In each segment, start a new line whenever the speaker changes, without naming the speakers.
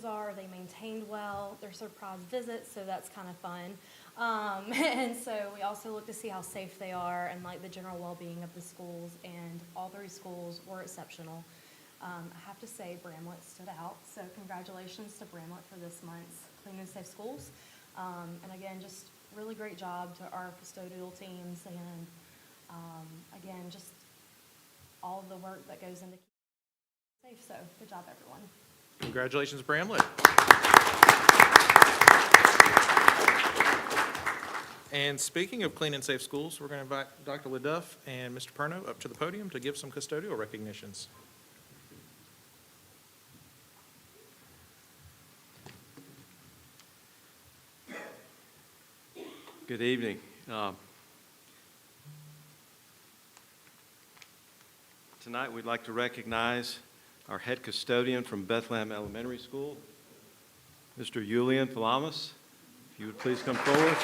things are. Are they maintained well? They're surprise visits, so that's kind of fun. And so we also look to see how safe they are and like the general well-being of the schools, and all 3 schools were exceptional. I have to say Bramlett stood out, so congratulations to Bramlett for this month's Clean and Safe Schools. And again, just really great job to our custodial teams, and again, just all of the work that goes into keeping it safe. So good job, everyone.
Congratulations, Bramlett. And speaking of clean and safe schools, we're going to invite Dr. LaDuff and Mr. Perno up to the podium to give some custodial recognitions.
Good evening. Tonight we'd like to recognize our head custodian from Bethlehem Elementary School, Mr. Julian Palamas. If you would please come forward.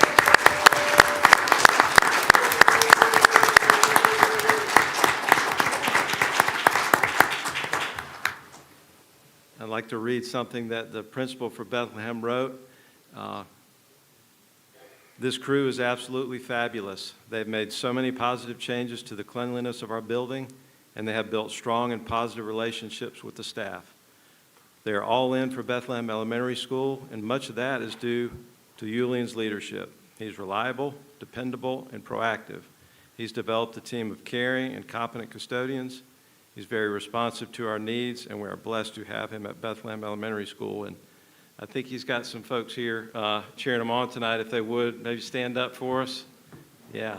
I'd like to read something that the principal for Bethlehem wrote. This crew is absolutely fabulous. They've made so many positive changes to the cleanliness of our building, and they have built strong and positive relationships with the staff. They are all in for Bethlehem Elementary School, and much of that is due to Julian's leadership. He's reliable, dependable, and proactive. He's developed a team of caring and competent custodians. He's very responsive to our needs, and we are blessed to have him at Bethlehem Elementary School. And I think he's got some folks here cheering him on tonight. If they would, maybe stand up for us. Yeah.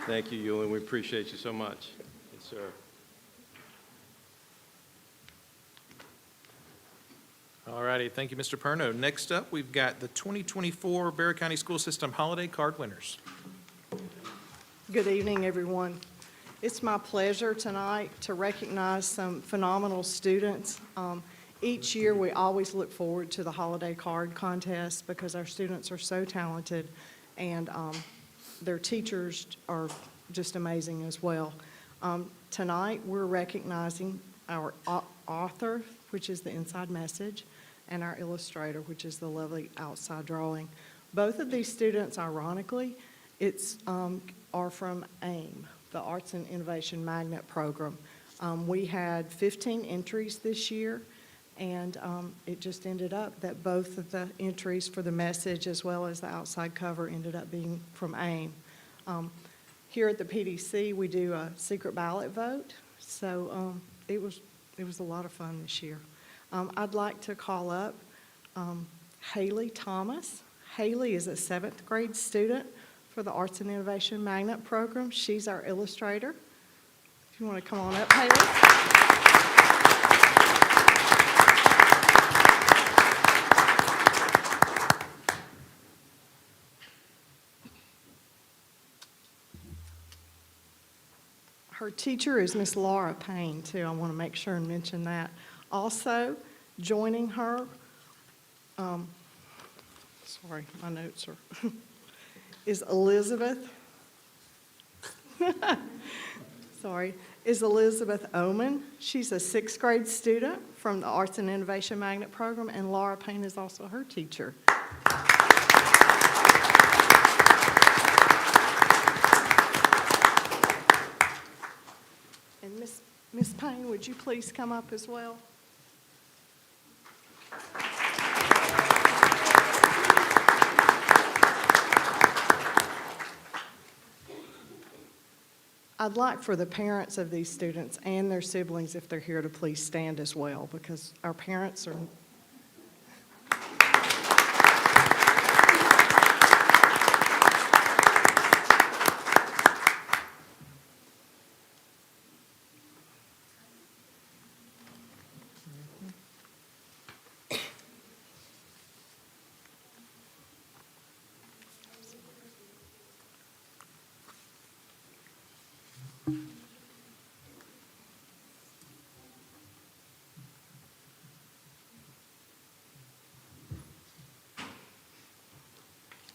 Thank you, Julian. We appreciate you so much. Yes, sir.
All righty. Thank you, Mr. Perno. Next up, we've got the 2024 Bexar County School System Holiday Card winners.
Good evening, everyone. It's my pleasure tonight to recognize some phenomenal students. Each year, we always look forward to the holiday card contest because our students are so talented, and their teachers are just amazing as well. Tonight, we're recognizing our author, which is the inside message, and our illustrator, which is the lovely outside drawing. Both of these students, ironically, are from AIM, the Arts and Innovation Magnet Program. We had 15 entries this year, and it just ended up that both of the entries for the message as well as the outside cover ended up being from AIM. Here at the PDC, we do a secret ballot vote, so it was a lot of fun this year. I'd like to call up Haley Thomas. Haley is a 7th grade student for the Arts and Innovation Magnet Program. She's our illustrator. If you want to come on up, Haley. Her teacher is Miss Laura Payne, too. I want to make sure and mention that. Also, joining her, sorry, my notes are, is Elizabeth, is Elizabeth Oman. She's a 6th grade student from the Arts and Innovation Magnet Program, and Laura Payne is also her teacher. And Miss Payne, would you please come up as well? I'd like for the parents of these students and their siblings, if they're here, to please stand as well, because our parents are...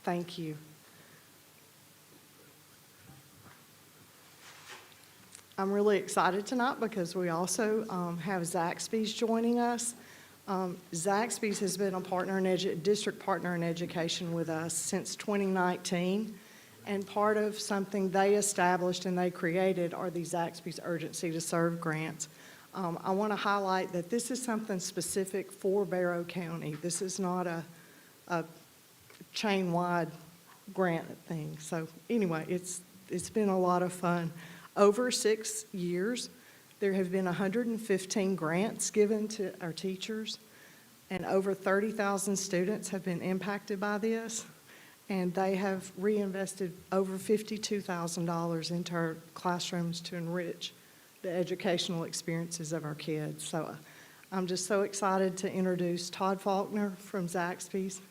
Thank you. I'm really excited tonight because we also have Zaxby's joining us. Zaxby's has been a partner in district partner in education with us since 2019, and part of something they established and they created are the Zaxby's Urgency to Serve grants. I want to highlight that this is something specific for Barrow County. This is not a chain-wide grant thing. So anyway, it's been a lot of fun. Over 6 years, there have been 115 grants given to our teachers, and over 30,000 students have been impacted by this, and they have reinvested over $52,000 into our classrooms to enrich the educational experiences of our kids. So I'm just so excited to introduce Todd Faulkner from Zaxby's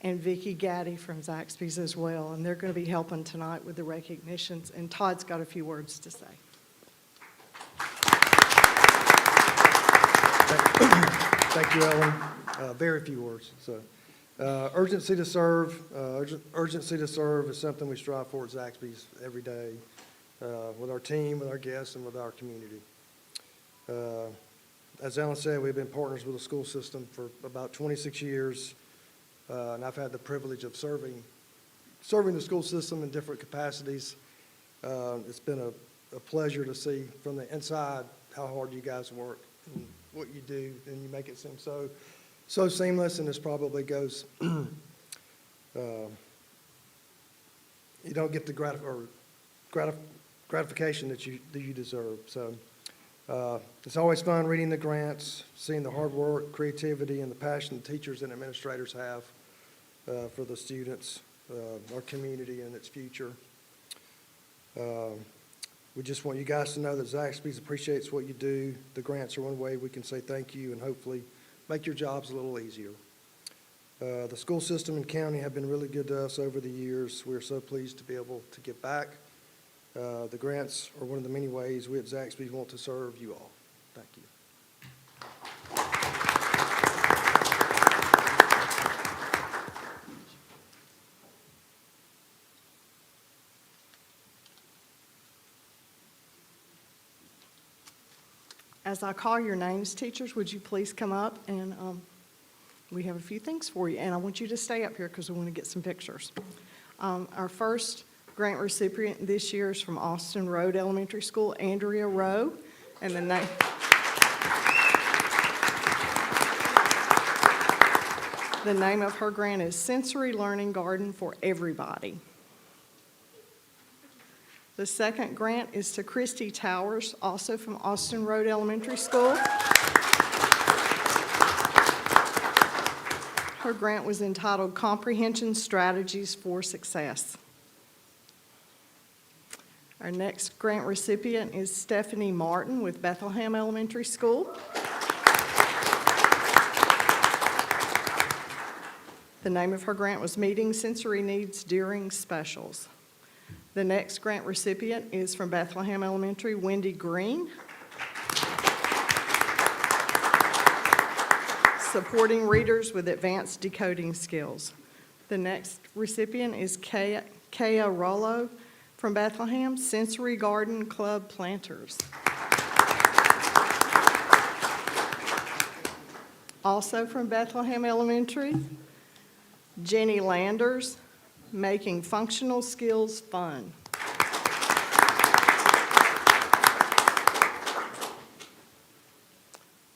and Vicki Gaddy from Zaxby's as well, and they're going to be helping tonight with the recognitions, and Todd's got a few words to say.
Thank you, Ellen. Very few words. So, urgency to serve. Urgency to serve is something we strive for at Zaxby's every day, with our team, with our guests, and with our community. As Ellen said, we've been partners with the school system for about 26 years, and I've had the privilege of serving the school system in different capacities. It's been a pleasure to see from the inside how hard you guys work and what you do, and you make it seem so seamless, and this probably goes, you don't get the gratification that you deserve. So it's always fun reading the grants, seeing the hard work, creativity, and the passion the teachers and administrators have for the students, our community, and its future. We just want you guys to know that Zaxby's appreciates what you do. The grants are one way we can say thank you and hopefully make your jobs a little easier. The school system and county have been really good to us over the years. We're so pleased to be able to give back. The grants are one of the many ways we at Zaxby's want to serve you all. Thank you.
As I call your names, teachers, would you please come up, and we have a few things for you, and I want you to stay up here because we want to get some pictures. Our first grant recipient this year is from Austin Road Elementary School, Andrea Rowe, and the name of her grant is Sensory Learning Garden for Everybody. The second grant is to Christy Towers, also from Austin Road Elementary School. Her grant was entitled Comprehension Strategies for Success. Our next grant recipient is Stephanie Martin with Bethlehem Elementary School. The name of her grant was Meeting Sensory Needs During Specials. The next grant recipient is from Bethlehem Elementary, Wendy Green. Supporting readers with advanced decoding skills. The next recipient is Kea Rollo from Bethlehem, Sensory Garden Club Planters. Also from Bethlehem Elementary, Jenny Landers, Making Functional Skills Fun.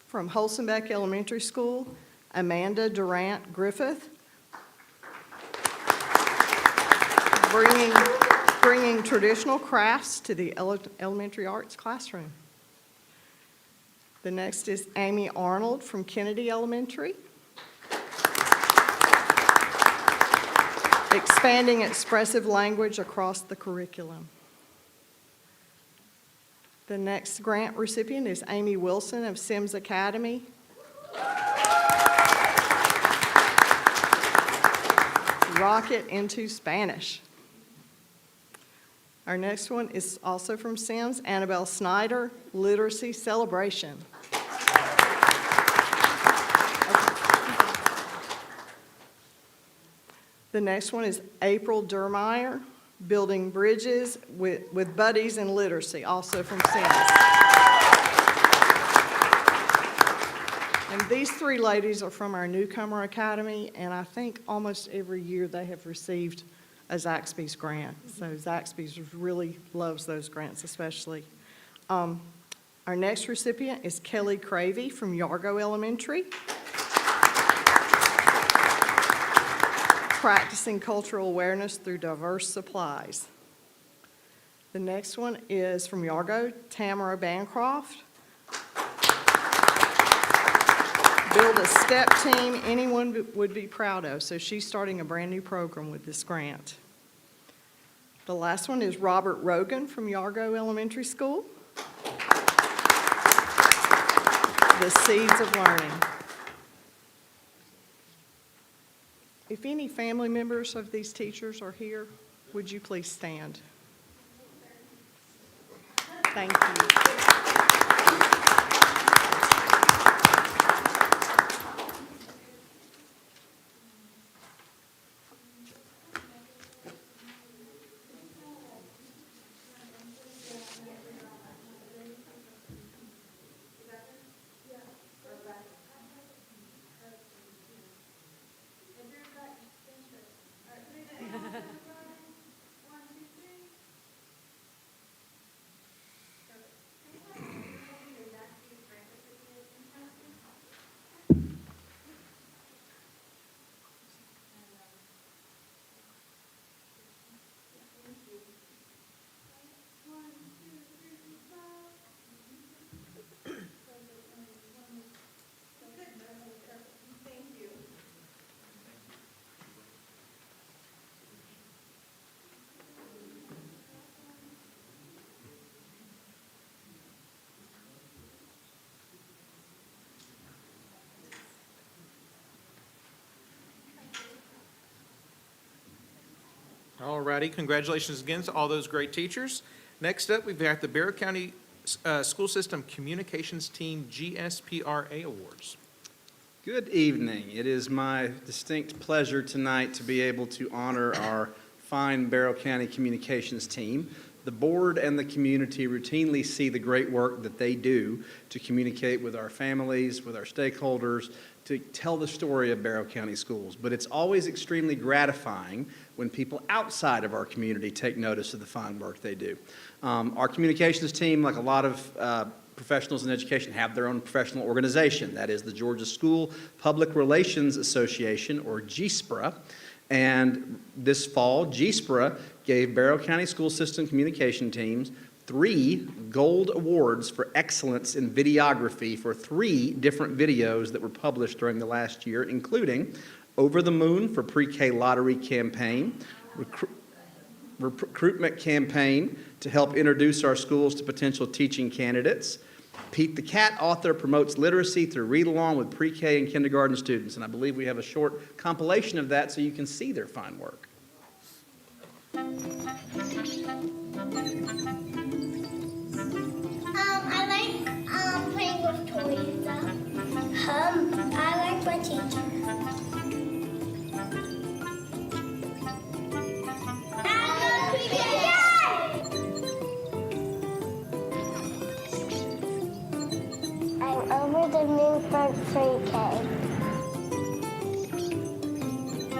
From Holsenbeck Elementary School, Amanda Durant Griffith, bringing traditional crafts to the elementary arts classroom. The next is Amy Arnold from Kennedy Elementary, expanding expressive language across the curriculum. The next grant recipient is Amy Wilson of Sims Academy. Rocket into Spanish. Our next one is also from Sims, Annabelle Snyder, Literacy Celebration. The next one is April Durmeyer, building bridges with buddies in literacy, also from SIMS. And these three ladies are from our Newcomer Academy, and I think almost every year they have received a Zaxby's grant. So Zaxby's really loves those grants especially. Our next recipient is Kelly Cravey from Yargo Elementary. Practicing cultural awareness through diverse supplies. The next one is from Yargo, Tamara Bancroft. Build a step team anyone would be proud of. So she's starting a brand new program with this grant. The last one is Robert Rogan from Yargo Elementary School. The Seeds of Learning. If any family members of these teachers are here, would you please stand? Thank you.
All righty, congratulations again to all those great teachers. Next up, we've got the Barrow County School System Communications Team GSPRA Awards.
Good evening. It is my distinct pleasure tonight to be able to honor our fine Barrow County Communications team. The board and the community routinely see the great work that they do to communicate with our families, with our stakeholders, to tell the story of Barrow County Schools. But it's always extremely gratifying when people outside of our community take notice of the fine work they do. Our communications team, like a lot of professionals in education, have their own professional organization. That is the Georgia School Public Relations Association, or GSPRA. And this fall, GSPRA gave Barrow County School System communication teams 3 gold awards for excellence in videography for 3 different videos that were published during the last year, including Over the Moon for Pre-K Lottery Campaign, Recruitment Campaign to help introduce our schools to potential teaching candidates. Pete the Cat author promotes literacy through read-along with pre-K and kindergarten students. And I believe we have a short compilation of that so you can see their fine work.
I like playing with toys. I like my teacher. I'm over the moon for pre-K.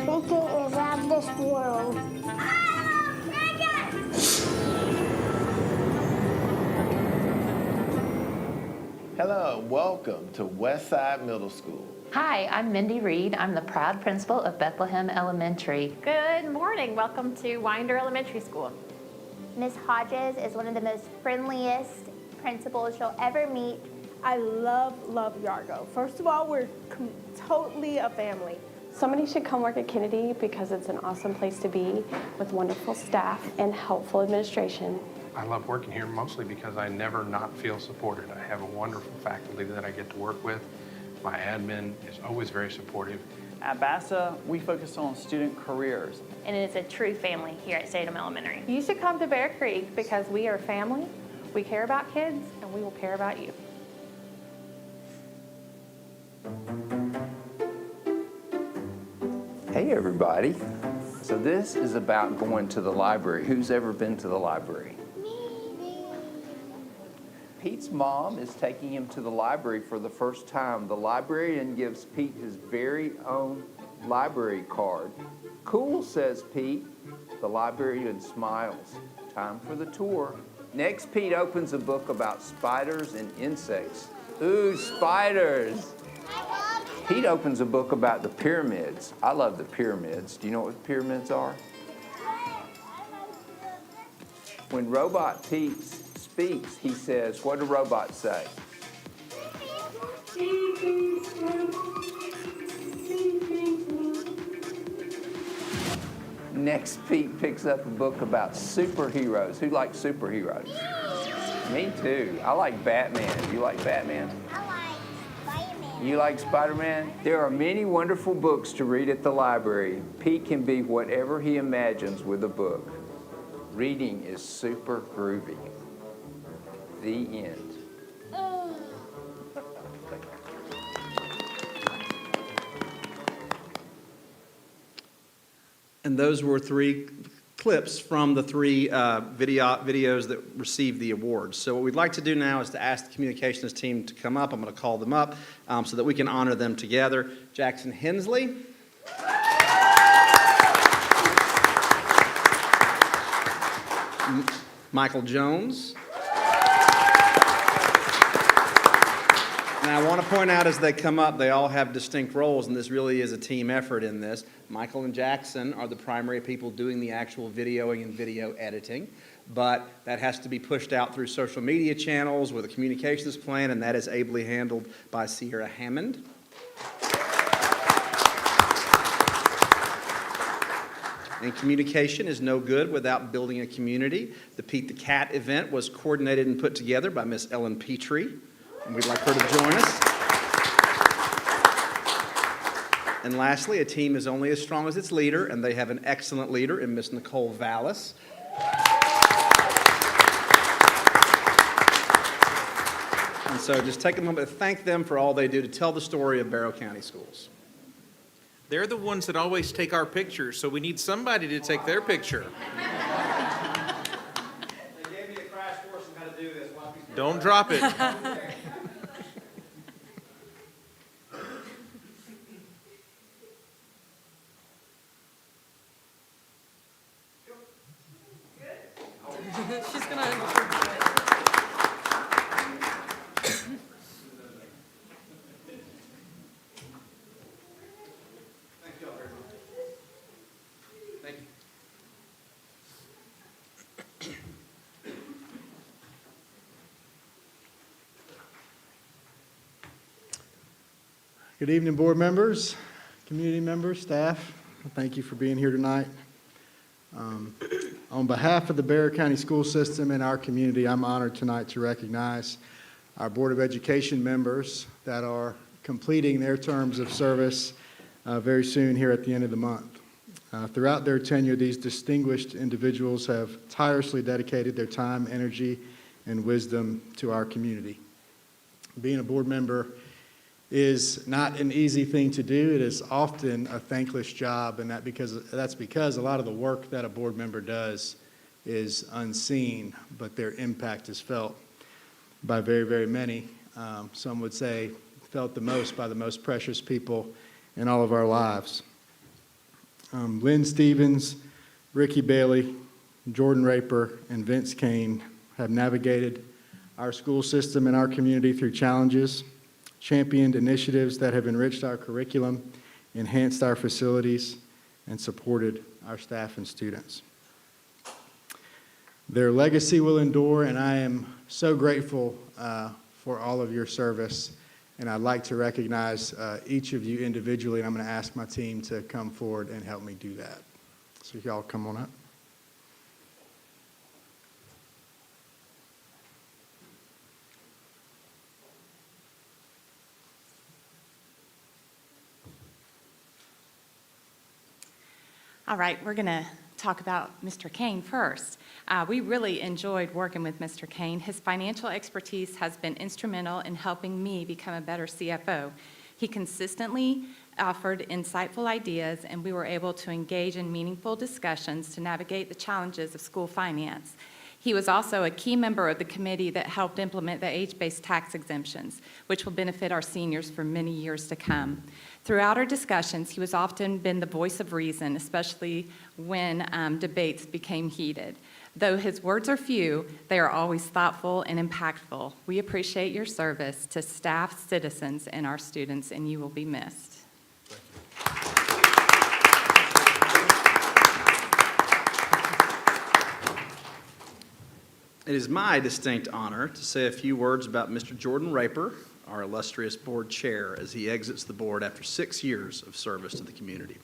Pre-K is out of this world.
Hello, welcome to Westside Middle School.
Hi, I'm Mindy Reed. I'm the proud principal of Bethlehem Elementary.
Good morning. Welcome to Winder Elementary School.
Miss Hodges is one of the most friendliest principals you'll ever meet.
I love Yargo. First of all, we're totally a family.
Somebody should come work at Kennedy because it's an awesome place to be with wonderful staff and helpful administration.
I love working here mostly because I never not feel supported. I have a wonderful faculty that I get to work with. My admin is always very supportive.
At BASA, we focus on student careers.
And it's a true family here at Statham Elementary.
You should come to Bear Creek because we are family, we care about kids, and we will care about you.
Hey everybody, So this is about going to the library. Who's ever been to the library? Pete's mom is taking him to the library for the first time. The librarian gives Pete his very own library card. Cool, says Pete. The librarian smiles. Time for the tour. Next, Pete opens a book about spiders and insects. Ooh, spiders! Pete opens a book about the pyramids. I love the pyramids. Do you know what the pyramids are? When Robot Pete speaks, he says, what do robots say? Next, Pete picks up a book about superheroes. Who likes superheroes? Me too. I like Batman. You like Batman?
I like Spider-Man.
You like Spider-Man? There are many wonderful books to read at the library. Pete can be whatever he imagines with a book. Reading is super groovy. The end.
And those were 3 clips from the 3 videos that received the awards. So what we'd like to do now is to ask the communications team to come up. I'm going to call them up so that we can honor them together. Jackson Hensley. Michael Jones. And I want to point out as they come up, they all have distinct roles, and this really is a team effort in this. Michael and Jackson are the primary people doing the actual videoing and video editing, but that has to be pushed out through social media channels with a communications plan, and that is ably handled by Sierra Hammond. And communication is no good without building a community. The Pete the Cat event was coordinated and put together by Miss Ellen Petrie. And we'd like her to join us. And lastly, a team is only as strong as its leader, and they have an excellent leader in Miss Nicole Vallis. And so just take a moment to thank them for all they do to tell the story of Barrow County Schools.
They're the ones that always take our pictures, so we need somebody to take their picture.
They gave me a crash course on how to do this.
Don't drop it.
She's gonna.
Thank you all very much. Thank you.
Good evening, board members, community members, staff. Thank you for being here tonight. On behalf of the Barrow County School System and our community, I'm honored tonight to recognize our Board of Education members that are completing their terms of service very soon here at the end of the month. Throughout their tenure, these distinguished individuals have tirelessly dedicated their time, energy, and wisdom to our community. Being a board member is not an easy thing to do. It is often a thankless job, and that's because a lot of the work that a board member does is unseen, but their impact is felt by very, very many. Some would say felt the most by the most precious people in all of our lives. Lynn Stevens, Ricky Bailey, Jordan Raper, and Vince Kane have navigated our school system and our community through challenges, championed initiatives that have enriched our curriculum, enhanced our facilities, and supported our staff and students. Their legacy will endure, and I am so grateful for all of your service. And I'd like to recognize each of you individually, and I'm going to ask my team to come forward and help me do that. So y'all come on up.
All right, we're going to talk about Mr. Kane first. We really enjoyed working with Mr. Kane. His financial expertise has been instrumental in helping me become a better CFO. He consistently offered insightful ideas, and we were able to engage in meaningful discussions to navigate the challenges of school finance. He was also a key member of the committee that helped implement the age-based tax exemptions, which will benefit our seniors for many years to come. Throughout our discussions, he was often been the voice of reason, especially when debates became heated. Though his words are few, they are always thoughtful and impactful. We appreciate your service to staff, citizens, and our students, and you will be missed.
It is my distinct honor to say a few words about Mr. Jordan Raper, our illustrious board chair, as he exits the board after 6 years of service to the community.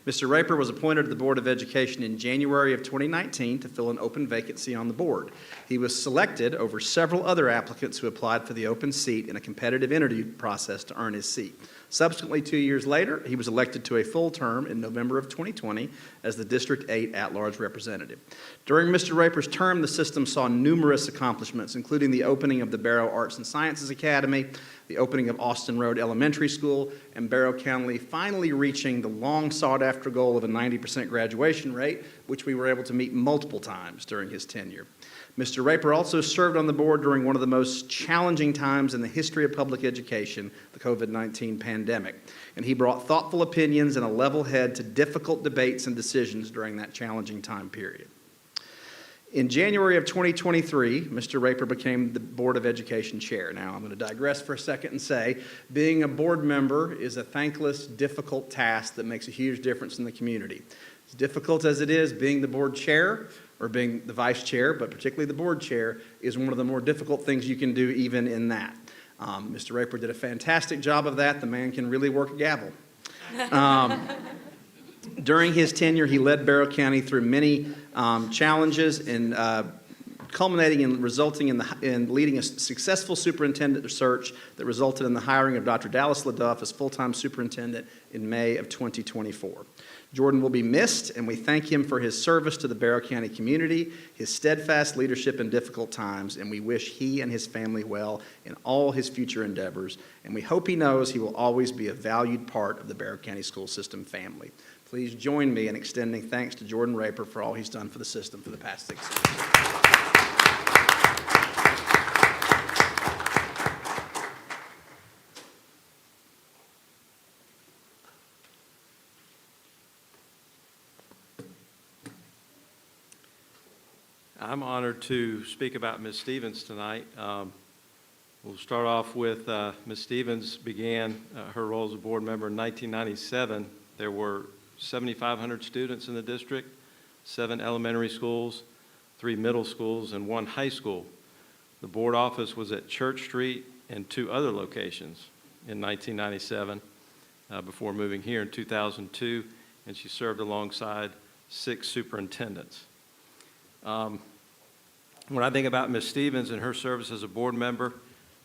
Mr. Raper was appointed to the Board of Education in January of 2019 to fill an open vacancy on the board. He was selected over several other applicants who applied for the open seat in a competitive interview process to earn his seat. Subsequently, 2 years later, he was elected to a full term in November of 2020 as the District 8 at-large representative. During Mr. Raper's term, the system saw numerous accomplishments, including the opening of the Barrow Arts and Sciences Academy, the opening of Austin Road Elementary School, and Barrow County finally reaching the long-sought-after goal of a 90% graduation rate, which we were able to meet multiple times during his tenure. Mr. Raper also served on the board during one of the most challenging times in the history of public education, the COVID-19 pandemic, and he brought thoughtful opinions and a level head to difficult debates and decisions during that challenging time period. In January of 2023, Mr. Raper became the Board of Education chair. Now, I'm going to digress for a second and say, being a board member is a thankless, difficult task that makes a huge difference in the community. As difficult as it is, being the board chair, or being the vice chair, but particularly the board chair, is one of the more difficult things you can do even in that. Mr. Raper did a fantastic job of that. The man can really work a gavel. During his tenure, he led Barrow County through many challenges and culminating in resulting in leading a successful superintendent search that resulted in the hiring of Dr. Dallas LaDuff as full-time superintendent in May of 2024. Jordan will be missed, and we thank him for his service to the Barrow County community, his steadfast leadership in difficult times, and we wish he and his family well in all his future endeavors, and we hope he knows he will always be a valued part of the Barrow County school system family. Please join me in extending thanks to Jordan Raper for all he's done for the system for the past 6 years.
I'm honored to speak about Ms. Stevens tonight. We'll start off with Ms. Stevens began her role as a board member in 1997. There were 7,500 students in the district, 7 elementary schools, 3 middle schools, and 1 high school. The board office was at Church Street and 2 other locations in 1997 before moving here in 2002, and she served alongside 6 superintendents. When I think about Ms. Stevens and her service as a board member,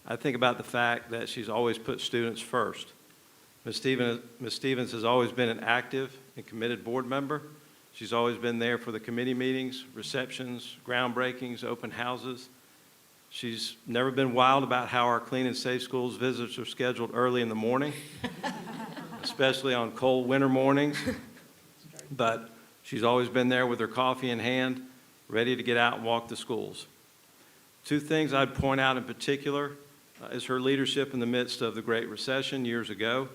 I think about the fact that she's always put students first. Ms. Stevens has always been an active and committed board member. She's always been there for the committee meetings, receptions, groundbreakings, open houses. She's never been wild about how our Clean and Safe Schools visits are scheduled early in the morning, especially on cold winter mornings. But she's always been there with her coffee in hand, ready to get out and walk the schools. 2 things I'd point out in particular is her leadership in the midst of the Great Recession years ago.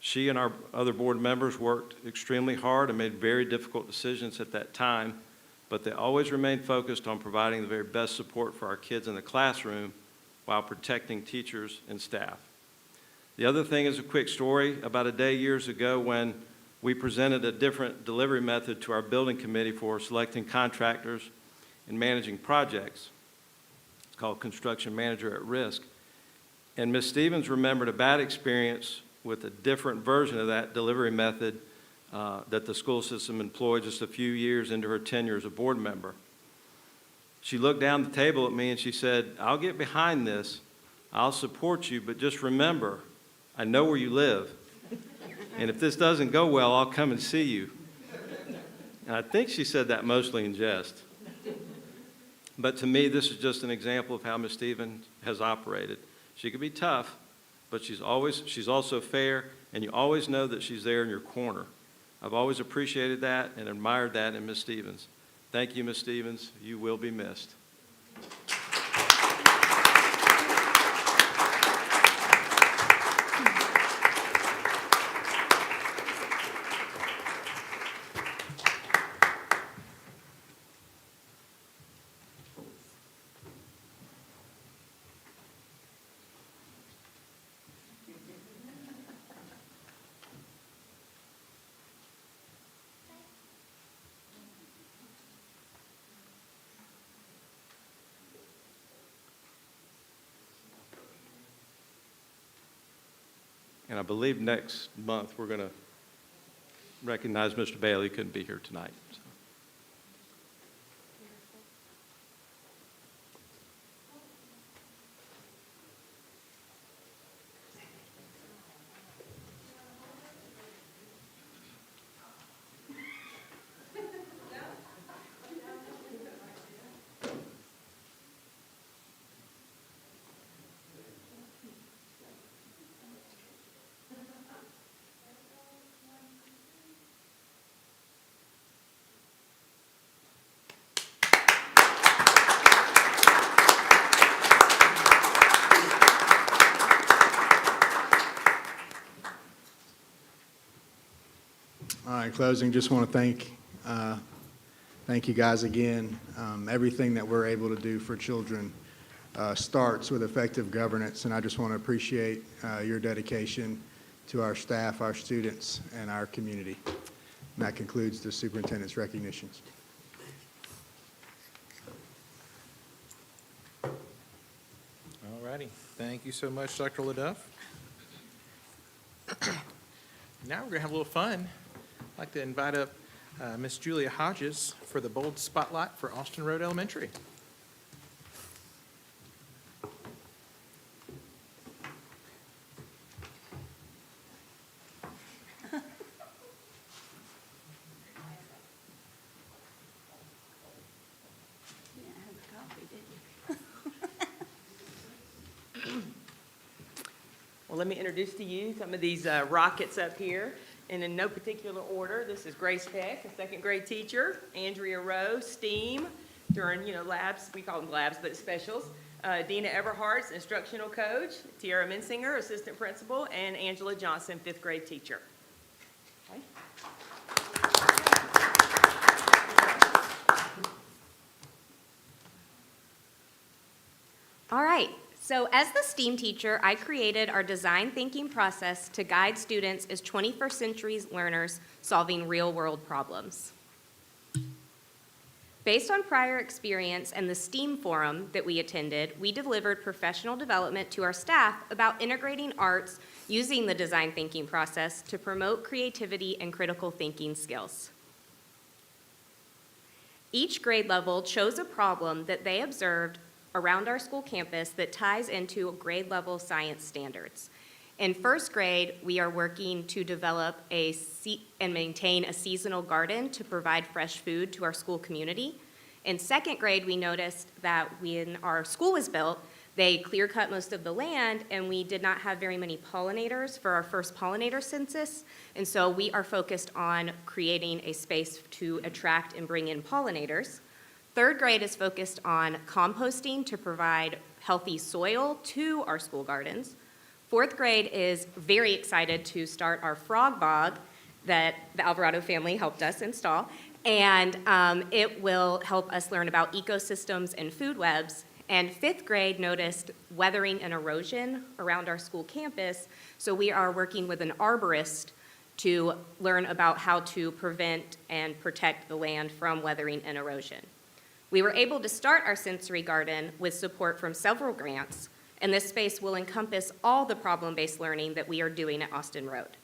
She and our other board members worked extremely hard and made very difficult decisions at that time, but they always remained focused on providing the very best support for our kids in the classroom while protecting teachers and staff. The other thing is a quick story about a day years ago when we presented a different delivery method to our building committee for selecting contractors and managing projects. It's called Construction Manager at Risk. And Ms. Stevens remembered a bad experience with a different version of that delivery method that the school system employed just a few years into her tenure as a board member. She looked down the table at me and she said, "I'll get behind this, I'll support you, but just remember, I know where you live. And if this doesn't go well, I'll come and see you." And I think she said that mostly in jest. But to me, this is just an example of how Ms. Stevens has operated. She could be tough, but she's also fair, and you always know that she's there in your corner. I've always appreciated that and admired that in Ms. Stevens. Thank you, Ms. Stevens. You will be missed. And I believe next month, we're going to recognize Mr. Bailey. He couldn't be here tonight. So.
All right, closing, just want to thank you guys again. Everything that we're able to do for children starts with effective governance, and I just want to appreciate your dedication to our staff, our students, and our community. And that concludes the superintendent's recognitions.
All righty. Thank you so much, Dr. LaDuff. Now we're going to have a little fun. I'd like to invite up Miss Julia Hodges for the Bold Spotlight for Austin Road Elementary.
Well, let me introduce to you some of these rockets up here. And in no particular order, this is Grace Peck, a second grade teacher, Andrea Rowe, STEAM, during, labs, we call them labs, but specials. Dina Everhart's instructional coach, Tiara Mensinger, assistant principal, and Angela Johnson, fifth grade teacher. Okay.
All right. So as the STEAM teacher, I created our design thinking process to guide students as 21st century learners solving real-world problems. Based on prior experience and the STEAM forum that we attended, we delivered professional development to our staff about integrating arts using the design thinking process to promote creativity and critical thinking skills. Each grade level chose a problem that they observed around our school campus that ties into grade level science standards. In first grade, we are working to develop and maintain a seasonal garden to provide fresh food to our school community. In second grade, we noticed that when our school was built, they clear-cut most of the land, and we did not have very many pollinators for our first pollinator census. And so we are focused on creating a space to attract and bring in pollinators. Third grade is focused on composting to provide healthy soil to our school gardens. Fourth grade is very excited to start our frog bog that the Alvarado family helped us install. And it will help us learn about ecosystems and food webs. And fifth grade noticed weathering and erosion around our school campus. So we are working with an arborist to learn about how to prevent and protect the land from weathering and erosion. We were able to start our sensory garden with support from several grants, and this space will encompass all the problem-based learning that we are doing at Austin Road.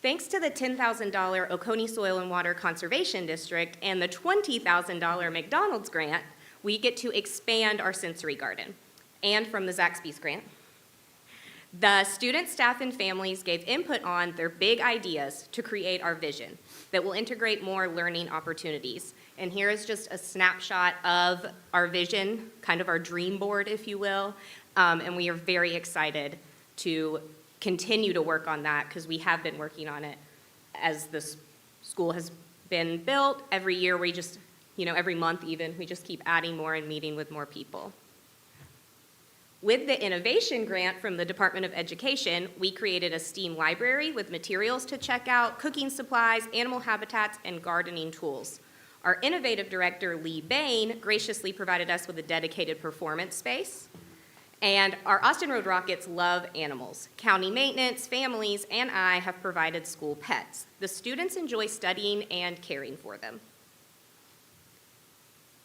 Thanks to the $10,000 Oconee Soil and Water Conservation District and the $20,000 McDonald's grant, we get to expand our sensory garden. And from the Zaxby's grant, the students, staff, and families gave input on their big ideas to create our vision that will integrate more learning opportunities. And here is just a snapshot of our vision, kind of our dream board, if you will. And we are very excited to continue to work on that, because we have been working on it as this school has been built. Every year, we just, every month even, we just keep adding more and meeting with more people. With the innovation grant from the Department of Education, we created a STEAM library with materials to check out, cooking supplies, animal habitats, and gardening tools. Our innovative director, Lee Bain, graciously provided us with a dedicated performance space. And our Austin Road Rockets love animals. County maintenance, families, and I have provided school pets. The students enjoy studying and caring for them.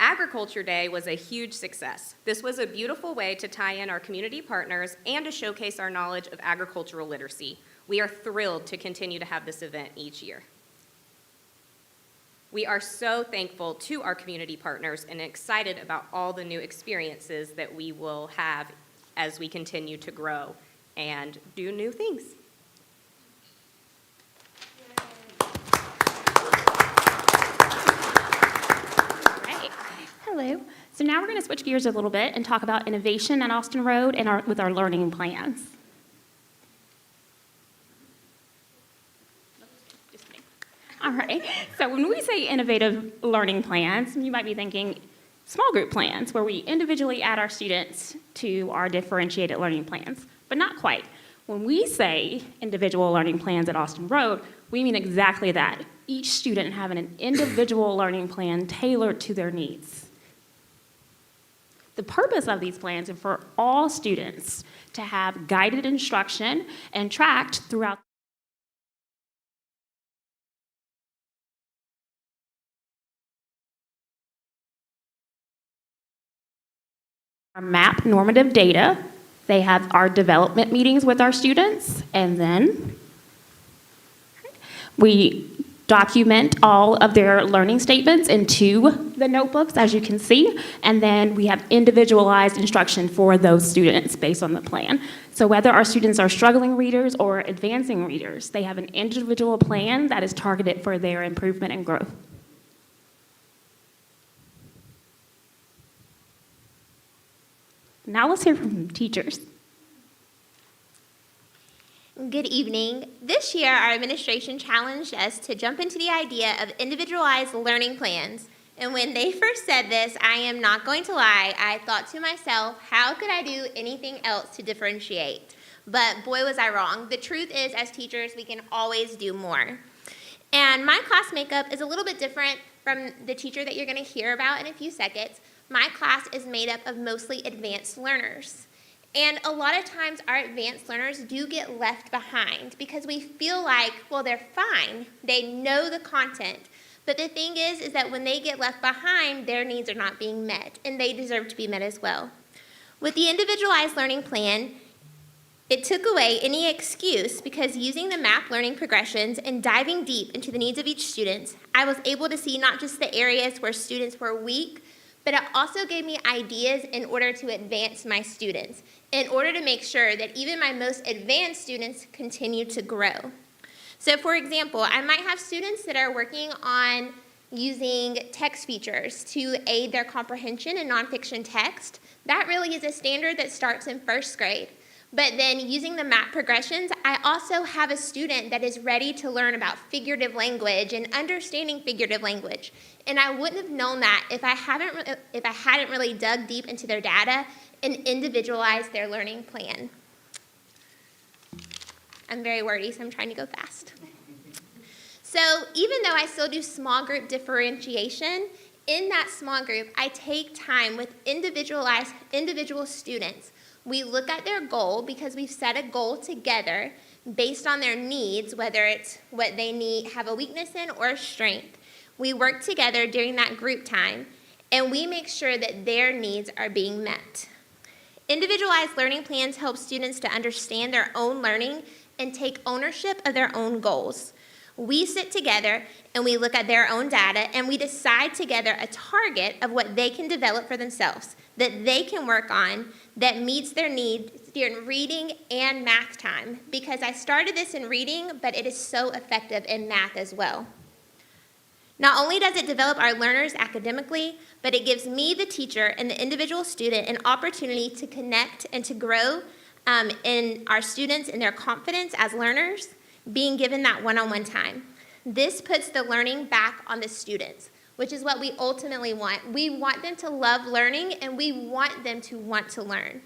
Agriculture Day was a huge success. This was a beautiful way to tie in our community partners and to showcase our knowledge of agricultural literacy. We are thrilled to continue to have this event each year. We are so thankful to our community partners and excited about all the new experiences that we will have as we continue to grow and do new things.
Hello. So now we're going to switch gears a little bit and talk about innovation at Austin Road and with our learning plans. All right. So when we say innovative learning plans, you might be thinking small group plans, where we individually add our students to our differentiated learning plans, but not quite. When we say individual learning plans at Austin Road, we mean exactly that. Each student having an individual learning plan tailored to their needs. The purpose of these plans is for all students to have guided instruction and tracked throughout our MAP normative data. They have our development meetings with our students, and then we document all of their learning statements into the notebooks, as you can see, and then we have individualized instruction for those students based on the plan. So whether our students are struggling readers or advancing readers, they have an individual plan that is targeted for their improvement and growth. Now let's hear from teachers.
Good evening. This year, our administration challenged us to jump into the idea of individualized learning plans. And when they first said this, I am not going to lie, I thought to myself, how could I do anything else to differentiate? But boy, was I wrong. The truth is, as teachers, we can always do more. And my class makeup is a little bit different from the teacher that you're going to hear about in a few seconds. My class is made up of mostly advanced learners. And a lot of times our advanced learners do get left behind because we feel like, well, they're fine. They know the content. But the thing is that when they get left behind, their needs are not being met, and they deserve to be met as well. With the individualized learning plan, it took away any excuse because using the MAP learning progressions and diving deep into the needs of each student, I was able to see not just the areas where students were weak, but it also gave me ideas in order to advance my students, in order to make sure that even my most advanced students continue to grow. So for example, I might have students that are working on using text features to aid their comprehension in nonfiction text. That really is a standard that starts in first grade. But then using the MAP progressions, I also have a student that is ready to learn about figurative language and understanding figurative language. And I wouldn't have known that if I hadn't really dug deep into their data and individualized their learning plan. I'm very wordy, so I'm trying to go fast. So even though I still do small group differentiation, in that small group, I take time with individual students. We look at their goal because we've set a goal together based on their needs, whether it's what they need, have a weakness in, or a strength. We work together during that group time, and we make sure that their needs are being met. Individualized learning plans help students to understand their own learning and take ownership of their own goals. We sit together and we look at their own data and we decide together a target of what they can develop for themselves, that they can work on, that meets their needs during reading and math time. Because I started this in reading, but it is so effective in math as well. Not only does it develop our learners academically, but it gives me, the teacher, and the individual student an opportunity to connect and to grow in our students and their confidence as learners, being given that one-on-one time. This puts the learning back on the students, which is what we ultimately want. We want them to love learning, and we want them to want to learn.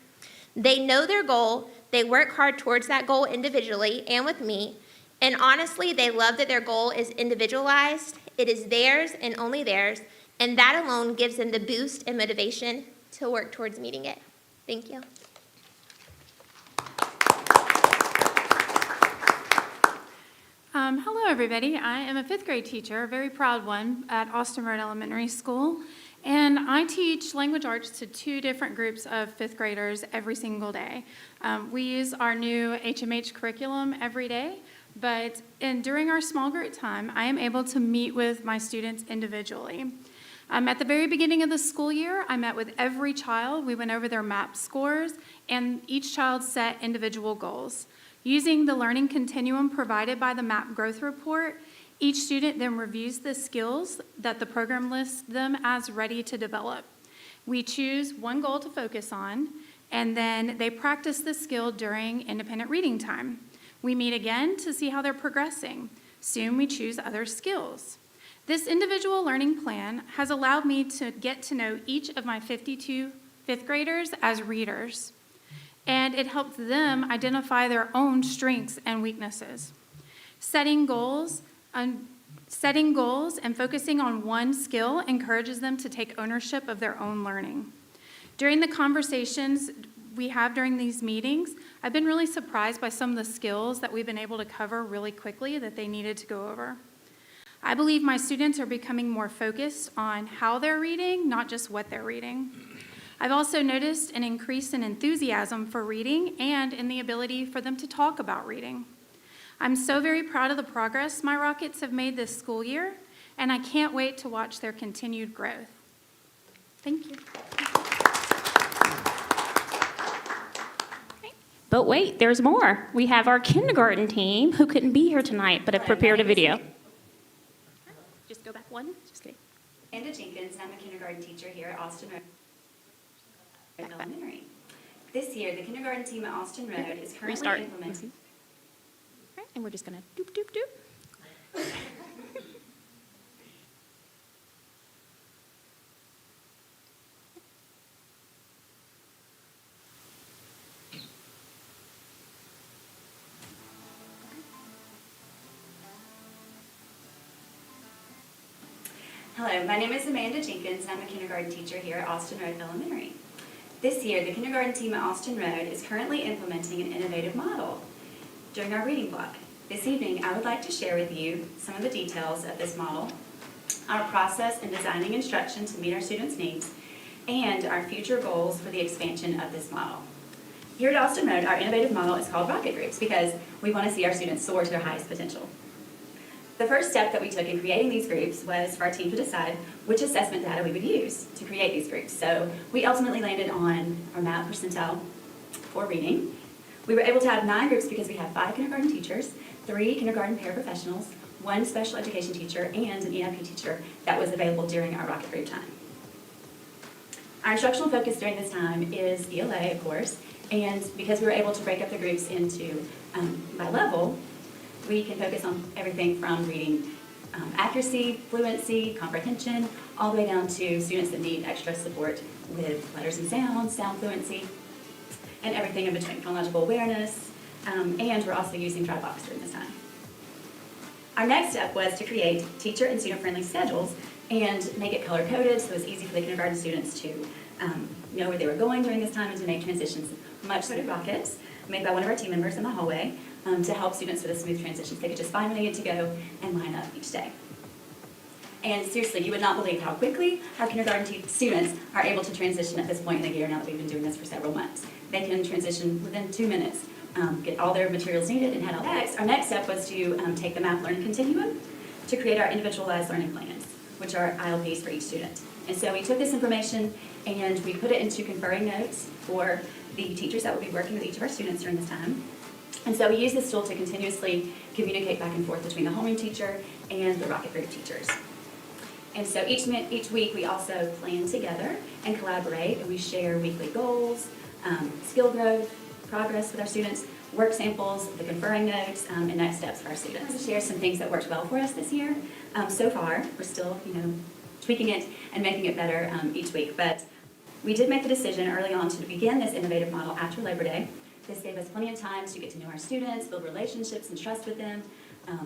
They know their goal, they work hard towards that goal individually and with me, and honestly, they love that their goal is individualized, it is theirs and only theirs, and that alone gives them the boost and motivation to work towards meeting it. Thank you.
Hello, everybody. I am a fifth grade teacher, a very proud one, at Austin Road Elementary School. And I teach language arts to 2 different groups of fifth graders every single day. We use our new HMH curriculum every day, but during our small group time, I am able to meet with my students individually. At the very beginning of the school year, I met with every child. We went over their MAP scores, and each child set individual goals. Using the learning continuum provided by the MAP growth report, each student then reviews the skills that the program lists them as ready to develop. We choose one goal to focus on, and then they practice the skill during independent reading time. We meet again to see how they're progressing. Soon we choose other skills. This individual learning plan has allowed me to get to know each of my 52 fifth graders as readers, and it helps them identify their own strengths and weaknesses. Setting goals and focusing on one skill encourages them to take ownership of their own learning. During the conversations we have during these meetings, I've been really surprised by some of the skills that we've been able to cover really quickly that they needed to go over. I believe my students are becoming more focused on how they're reading, not just what they're reading. I've also noticed an increase in enthusiasm for reading and in the ability for them to talk about reading. I'm so very proud of the progress my Rockets have made this school year, and I can't wait to watch their continued growth. Thank you.
But wait, there's more. We have our kindergarten team who couldn't be here tonight but have prepared a video.
Just go back one. Just kidding.
Amanda Jenkins, I'm a kindergarten teacher here at Austin Road Elementary. This year, the kindergarten team at Austin Road is currently implementing.
Okay, and we're just gonna doop, doop, doop.
Hello, my name is Amanda Jenkins, and I'm a kindergarten teacher here at Austin Road Elementary. This year, the kindergarten team at Austin Road is currently implementing an innovative model during our reading block. This evening, I would like to share with you some of the details of this model, our process in designing instruction to meet our students' needs, and our future goals for the expansion of this model. Here at Austin Road, our innovative model is called Rocket Groups because we want to see our students soar to their highest potential. The first step that we took in creating these groups was for our team to decide which assessment data we would use to create these groups. So we ultimately landed on our MAP percentile for reading. We were able to have 9 groups because we have 5 kindergarten teachers, 3 kindergarten paraprofessionals, 1 special education teacher, and an EIP teacher that was available during our Rocket Group time. Our instructional focus during this time is ELA, of course, and because we were able to break up the groups into by level, we can focus on everything from reading accuracy, fluency, comprehension, all the way down to students that need extra support with letters and sounds, sound fluency, and everything in between, phonological awareness, and we're also using Dropbox during this time. Our next step was to create teacher and student-friendly schedules and make it color-coded so it's easy for the kindergarten students to know where they were going during this time and to make transitions much smoother. Rockets made by one of our team members in the hallway to help students with a smooth transition. They could just find where they need to go and line up each day. And seriously, you would not believe how quickly our kindergarten students are able to transition at this point in the year now that we've been doing this for several months. They can transition within 2 minutes, get all their materials needed and head out. Our next step was to take the MAP learning continuum to create our individualized learning plans, which are ILPs for each student. And so we took this information and we put it into conferring notes for the teachers that would be working with each of our students during this time. And so we use this tool to continuously communicate back and forth between the homeroom teacher and the Rocket Group teachers. And so each week we also plan together and collaborate, and we share weekly goals, skill growth, progress with our students, work samples, the conferring notes, and next steps for our students. I want to share some things that worked well for us this year. So far, we're still, tweaking it and making it better each week, but we did make the decision early on to begin this innovative model after Labor Day. This gave us plenty of time to get to know our students, build relationships and trust with them,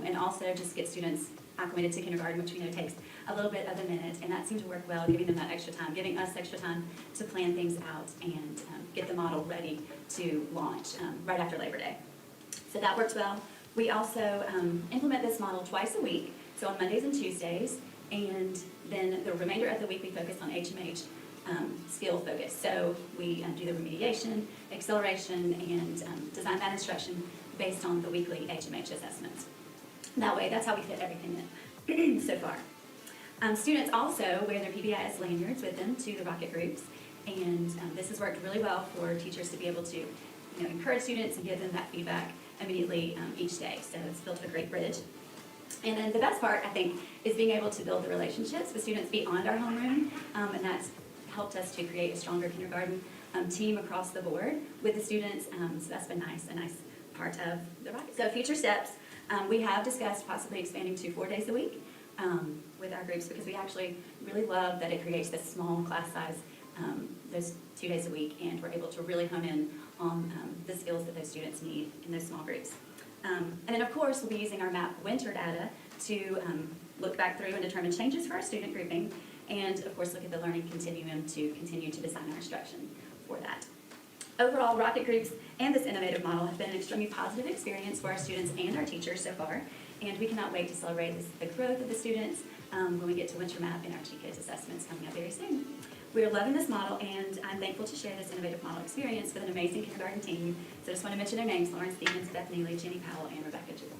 and also just get students acclimated to kindergarten, which we know takes a little bit of a minute, and that seemed to work well, giving them that extra time, giving us extra time to plan things out and get the model ready to launch right after Labor Day. So that worked well. We also implement this model twice a week, so on Mondays and Tuesdays, and then the remainder of the week we focus on HMH skill focus. So we do the remediation, acceleration, and design that instruction based on the weekly HMH assessments. That way, that's how we fit everything in so far. Students also wear their PBIS lanyards with them to the rocket groups, and this has worked really well for teachers to be able to encourage students and give them that feedback immediately each day. So it's built a great bridge. And then the best part, I think, is being able to build the relationships with students beyond our homeroom, and that's helped us to create a stronger kindergarten team across the board with the students. So that's been nice, a nice part of the rocket. So future steps, we have discussed possibly expanding to 4 days a week with our groups, because we actually really love that it creates this small class size those 2 days a week, and we're able to really hone in on the skills that those students need in those small groups. And then, of course, we'll be using our MAP winter data to look back through and determine changes for our student grouping, and, of course, look at the learning continuum to continue to design our instruction for that. Overall, rocket groups and this innovative model have been an extremely positive experience for our students and our teachers so far, and we cannot wait to celebrate the growth of the students when we get to winter MAP and our GKIS assessments coming up very soon. We are loving this model, and I'm thankful to share this innovative model experience with an amazing kindergarten team. So I just want to mention their names: Lauren Stevens, Bethany Lee, Jenny Powell, and Rebecca Jewell.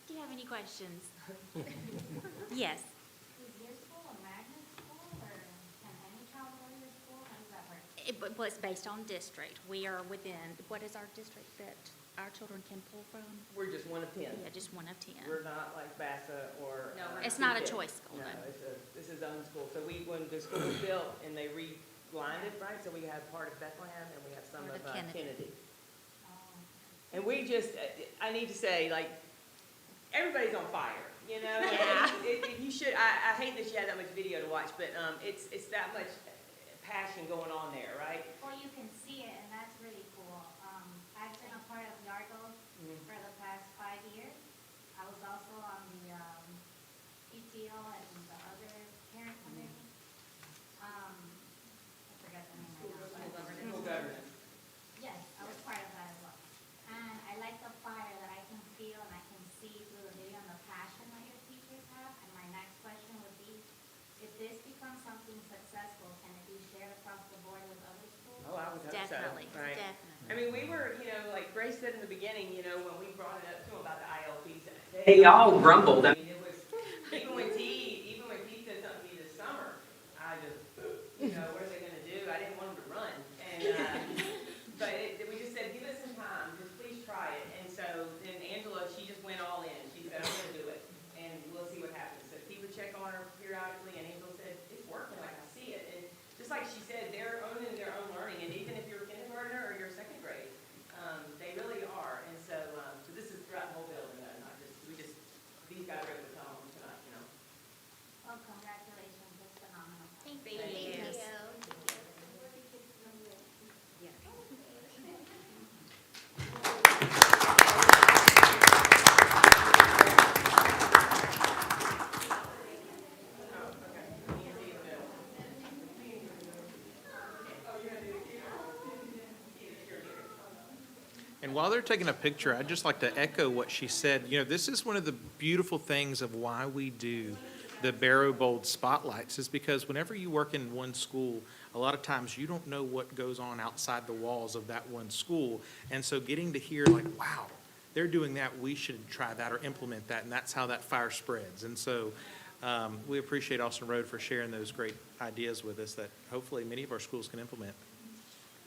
Do you have any questions? Yes.
Is your school a magnet school, or can any child go to your school? How does that work?
Well, it's based on district. We are within, what is our district that our children can pull from?
We're just one of 10.
Yeah, just one of 10.
We're not like BASA or.
No, it's not a choice school,
No,
no.
this is own school. So when the school was built and they relined it, right, so we have part of Bethlehem and we have some
Part
of
of Kennedy.
Kennedy. And we just, I need to say, like, everybody's on fire, you know?
Yeah.
You should, I hate that you have that much video to watch, but it's that much passion going on there, right?
Well, you can see it, and that's really cool. I've been a part of Yargo for the past 5 years. I was also on the PTO and the other parent committee. I forgot the name right now.
School governance.
Yes, I was part of that as well. And I like the fire that I can feel and I can see through the video and the passion that your teachers have. And my next question would be, if this becomes something successful, can it be shared across the board with other schools?
Oh, I would hope so.
Definitely,
Right.
definitely.
I mean, we were, like Grace said in the beginning, when we brought it up to them about the ILPs, they all grumbled. I mean, it was, even when T said something to me this summer, I just, what are they gonna do? I didn't want them to run. And, but we just said, give us some time, just please try it. And so then Angela, she just went all in. She said, I'm gonna do it, and we'll see what happens. So he would check on her periodically, and Angela said, it's working, like I see it. And just like she said, they're owning their own learning, and even if you're a kindergartner or you're second grade, they really are. And so, so this is throughout the whole building, not just, these guys are able to come home tonight,
Well, congratulations, it's phenomenal.
Thank
you.
you.
And while they're taking a picture, I'd just like to echo what she said. This is one of the beautiful things of why we do the Barrow Bold Spotlights, is because whenever you work in one school, a lot of times you don't know what goes on outside the walls of that one school. And so getting to hear, like, wow, they're doing that, we should try that or implement that, and that's how that fire spreads. And so we appreciate Austin Road for sharing those great ideas with us that hopefully many of our schools can implement.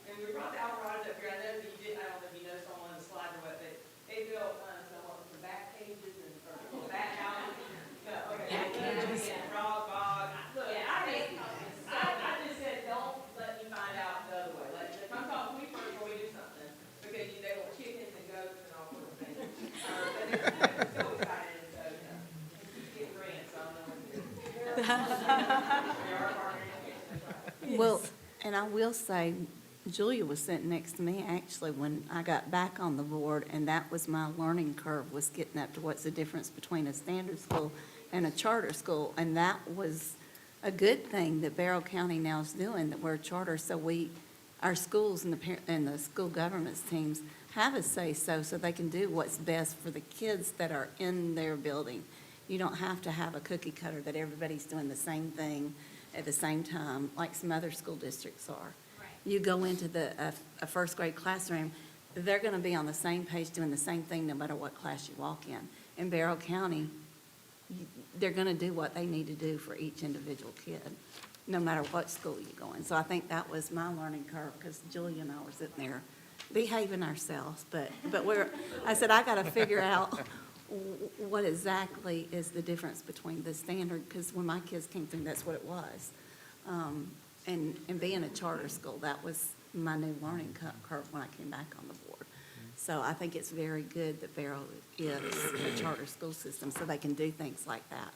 And we brought the Alvarado up here. I know that you did, I don't know if you noticed on one of the slides or what, but they built some back pages and, or back houses. Okay. Back cages.
Well, and I will say, Julia was sitting next to me actually when I got back on the board, and that was my learning curve, was getting up to what's the difference between a standard school and a charter school. And that was a good thing that Barrow County now is doing, that we're a charter, so our schools and the school governance teams have a say-so they can do what's best for the kids that are in their building. You don't have to have a cookie cutter that everybody's doing the same thing at the same time, like some other school districts are. You go into a first grade classroom, they're going to be on the same page doing the same thing no matter what class you walk in. In Barrow County, they're going to do what they need to do for each individual kid, no matter what school you go in. So I think that was my learning curve, because Julia and I were sitting there behaving ourselves. But I said, I got to figure out what exactly is the difference between the standard, because when my kids came through, that's what it was. And being a charter school, that was my new learning curve when I came back on the board. So I think it's very good that Barrow is a charter school system, so they can do things like that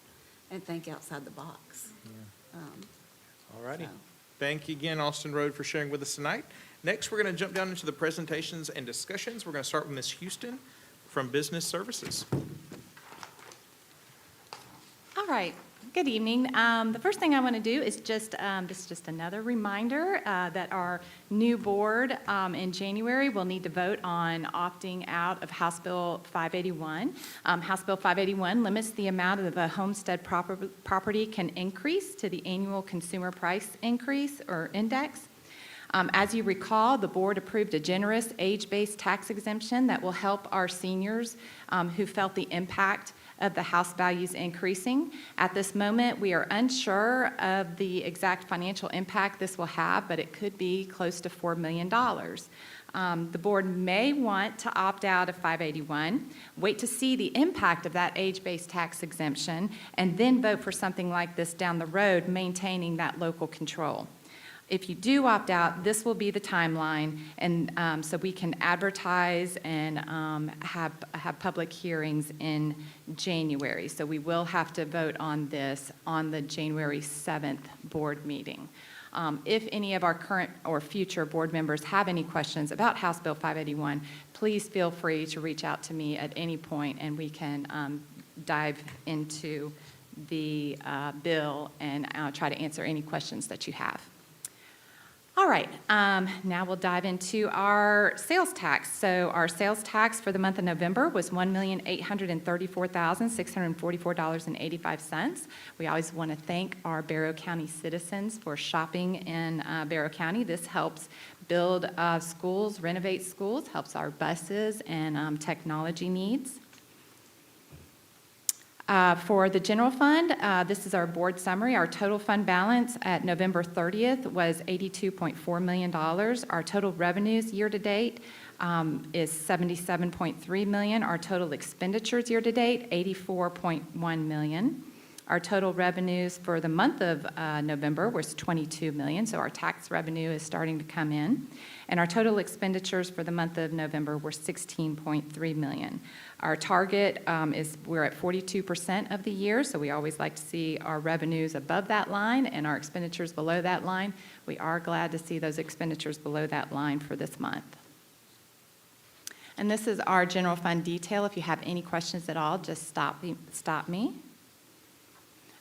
and think outside the box.
All righty. Thank you again, Austin Road, for sharing with us tonight. Next, we're going to jump down into the presentations and discussions. We're going to start with Ms. Houston from Business Services.
All right. Good evening. The first thing I want to do is just another reminder that our new board in January will need to vote on opting out of House Bill 581. House Bill 581 limits the amount of a homestead property can increase to the annual consumer price increase or index. As you recall, the board approved a generous age-based tax exemption that will help our seniors who felt the impact of the house values increasing. At this moment, we are unsure of the exact financial impact this will have, but it could be close to $4 million. The board may want to opt out of 581, wait to see the impact of that age-based tax exemption, and then vote for something like this down the road, maintaining that local control. If you do opt out, this will be the timeline, and so we can advertise and have public hearings in January. So we will have to vote on this on the January 7th board meeting. If any of our current or future board members have any questions about House Bill 581, please feel free to reach out to me at any point, and we can dive into the bill and try to answer any questions that you have. All right, now we'll dive into our sales tax. So our sales tax for the month of November was $1,834,644.85. We always want to thank our Barrow County citizens for shopping in Barrow County. This helps build schools, renovate schools, helps our buses and technology needs. For the general fund, this is our board summary. Our total fund balance at November 30th was $82.4 million. Our total revenues year-to-date is $77.3 million. Our total expenditures year-to-date, $84.1 million. Our total revenues for the month of November was $22 million, so our tax revenue is starting to come in. And our total expenditures for the month of November were $16.3 million. Our target is we're at 42% of the year, so we always like to see our revenues above that line and our expenditures below that line. We are glad to see those expenditures below that line for this month. And this is our general fund detail. If you have any questions at all, just stop me.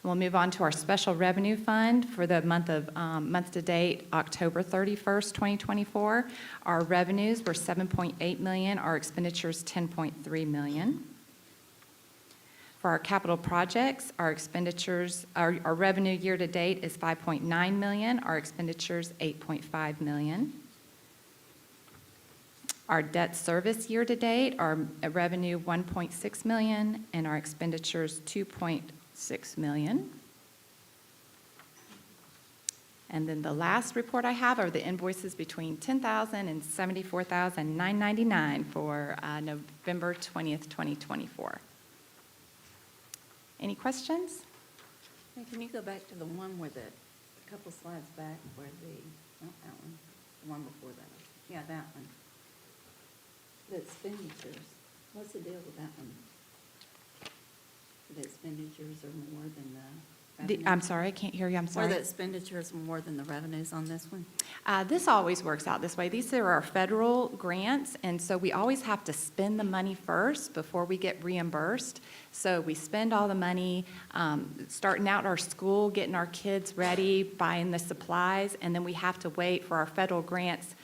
We'll move on to our special revenue fund for the month to date, October 31st, 2024. Our revenues were $7.8 million. Our expenditures, $10.3 million. For our capital projects, our expenditures, our revenue year to date is $5.9 million. Our expenditures, $8.5 million. Our debt service year to date, our revenue $1.6 million, and our expenditures $2.6 million. And then the last report I have are the invoices between $10,000 and $74,999 for November 20th, 2024. Any questions?
Hey, can you go back to the one where a couple slides back where not that one, the one before that. Yeah, that one. The expenditures. What's the deal with that one? The expenditures are more than the
I'm sorry, I can't hear you, I'm
Were
sorry.
the expenditures more than the revenues on this one?
This always works out this way. These are our federal grants, and so we always have to spend the money first before we get reimbursed. So we spend all the money, starting out our school, getting our kids ready, buying the supplies, and then we have to wait for our federal grants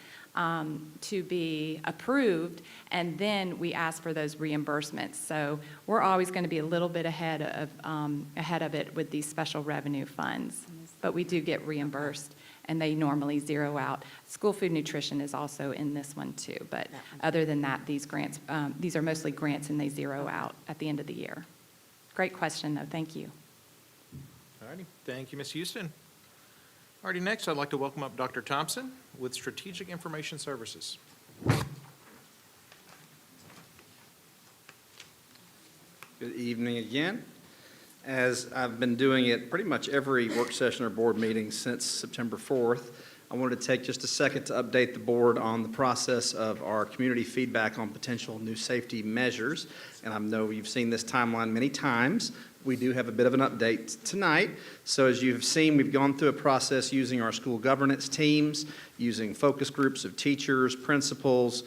to be approved, and then we ask for those reimbursements. So we're always going to be a little bit ahead of it with these special revenue funds, but we do get reimbursed, and they normally zero out. School food nutrition is also in this one too, but other than that, these grants, these are mostly grants, and they zero out at the end of the year. Great question, though. Thank you.
All righty. Thank you, Ms. Houston. All righty, next, I'd like to welcome up Dr. Thompson with Strategic Information Services.
Good evening again. As I've been doing it pretty much every work session or board meeting since September 4th, I wanted to take just a second to update the board on the process of our community feedback on potential new safety measures. And I know you've seen this timeline many times. We do have a bit of an update tonight. So as you've seen, we've gone through a process using our school governance teams, using focus groups of teachers, principals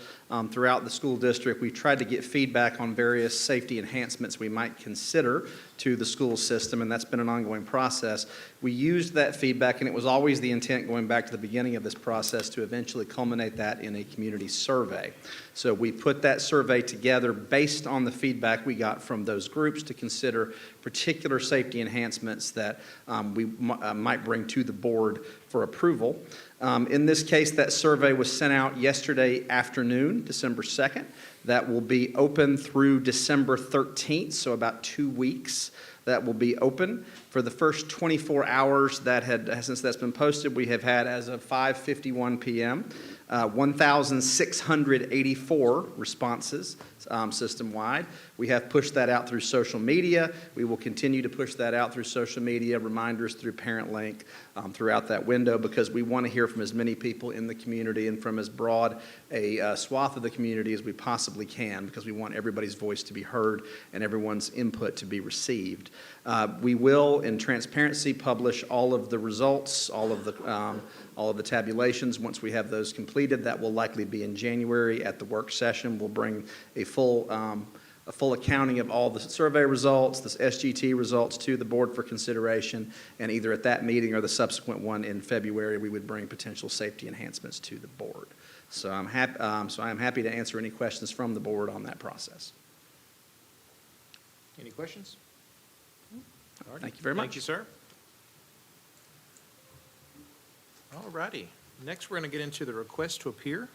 throughout the school district. We've tried to get feedback on various safety enhancements we might consider to the school system, and that's been an ongoing process. We used that feedback, and it was always the intent going back to the beginning of this process to eventually culminate that in a community survey. So we put that survey together based on the feedback we got from those groups to consider particular safety enhancements that we might bring to the board for approval. In this case, that survey was sent out yesterday afternoon, December 2nd. That will be open through December 13th, so about 2 weeks. That will be open. For the first 24 hours since that's been posted, we have had, as of 5:51 p.m., 1,684 responses system-wide. We have pushed that out through social media. We will continue to push that out through social media, reminders through Parent Link throughout that window, because we want to hear from as many people in the community and from as broad a swath of the community as we possibly can, because we want everybody's voice to be heard and everyone's input to be received. We will, in transparency, publish all of the results, all of the tabulations. Once we have those completed, that will likely be in January at the work session. We'll bring a full accounting of all the survey results, the SGT results to the board for consideration, and either at that meeting or the subsequent one in February, we would bring potential safety enhancements to the board. So I'm happy to answer any questions from the board on that process.
Any questions? All right.
Thank you very much.
Thank you, sir. All righty. Next, we're going to get into the request to appear